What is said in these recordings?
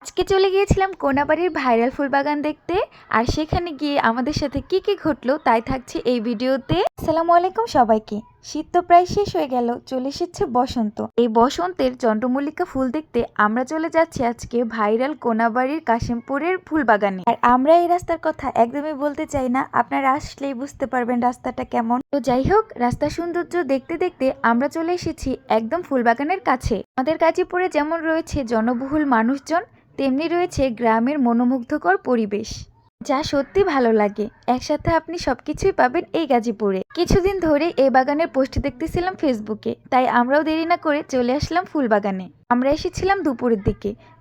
আজকে চলে গিয়েছিলাম কোনাবাড়ির ভাইরাল ফুল বাগান দেখতে। আর সেখানে গিয়ে আমাদের সাথে কি কি ঘটলো তাই থাকছে এই ভিডিওতে। আসসালামু আলাইকুম সবাইকে। শীত তো প্রায় শেষ হয়ে গেল, চলে এসেছে বসন্ত। এই বসন্তের চন্দ্রমল্লিকা ফুল দেখতে আমরা চলে যাচ্ছি আজকে ভাইরাল কোনাবাড়ির কাশিমপুরের ফুল বাগানে। আর আমরা এই রাস্তার কথা একদমই বলতে চাই না, আপনারা আসলেই বুঝতে পারবেন রাস্তাটা কেমন। তো যাই হোক, রাস্তার সৌন্দর্য দেখতে দেখতে আমরা চলে এসেছি একদম ফুল বাগানের কাছে। আমাদের গাজীপুরে যেমন রয়েছে জনবহুল মানুষজন, তেমনি রয়েছে গ্রামের মনোমুগ্ধকর পরিবেশ, যা সত্যি ভালো লাগে। একসাথে আপনি সবকিছুই পাবেন এই গাজীপুরে। কিছুদিন ধরে এই বাগানের পোস্ট দেখতেছিলাম ফেসবুকে, তাই আমরাও দেরি না করে চলে আসলাম ফুল বাগানে। আমরা এসেছিলাম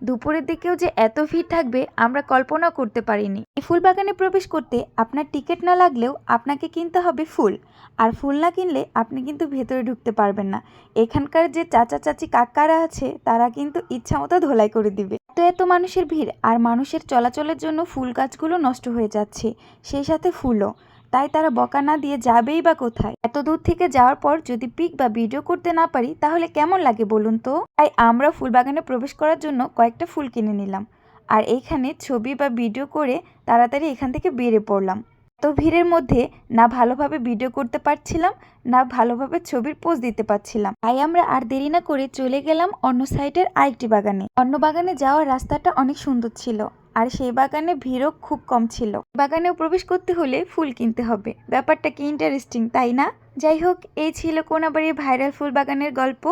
দুপুরের দিকেও যে এত ভিড় থাকবে আমরা কল্পনা করতে পারিনি। এই ফুল বাগানে প্রবেশ করতে আপনার টিকিট না লাগলেও আপনাকে কিনতে হবে ফুল, আর ফুল না কিনলে আপনি কিন্তু ভেতরে ঢুকতে পারবেন না। এখানকার যে চাচা চাচি কাকারা আছে তারা কিন্তু ইচ্ছা মতো ধোলাই করে দিবে। এত মানুষের ভিড় আর মানুষের চলাচলের জন্য ফুল গাছগুলো নষ্ট হয়ে যাচ্ছে, সেই সাথে ফুলও। তাই তারা বকা না দিয়ে যাবেই বা কোথায়? এত দূর থেকে যাওয়ার পর যদি পিক বা ভিডিও করতে না পারি তাহলে কেমন লাগে বলুন তো? তাই আমরা ফুল বাগানে প্রবেশ করার জন্য কয়েকটা ফুল কিনে নিলাম, আর এইখানে ছবি বা ভিডিও করে তাড়াতাড়ি এখান থেকে বেরিয়ে পড়লাম। তো ভিড়ের মধ্যে না ভালোভাবে ভিডিও করতে পারছিলাম, না ভালোভাবে ছবির পোজ দিতে পারছিলাম। তাই আমরা আর দেরি না করে চলে গেলাম অন্য সাইডের আরেকটি বাগানে। অন্য বাগানে যাওয়ার রাস্তাটা অনেক সুন্দর ছিল, আর সেই বাগানে ভিড়ও খুব কম ছিল। বাগানেও প্রবেশ করতে হলে ফুল কিনতে হবে। ব্যাপারটা কি ইন্টারেস্টিং, তাই না? যাই হোক, এই ছিল কোনাবাড়ির ভাইরাল ফুল বাগানের গল্প।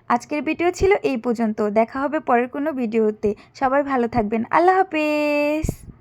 আজকের ভিডিও ছিল এই পর্যন্ত। দেখা হবে পরের কোনো ভিডিওতে। সবাই ভালো থাকবেন। আল্লাহ হাফেজ।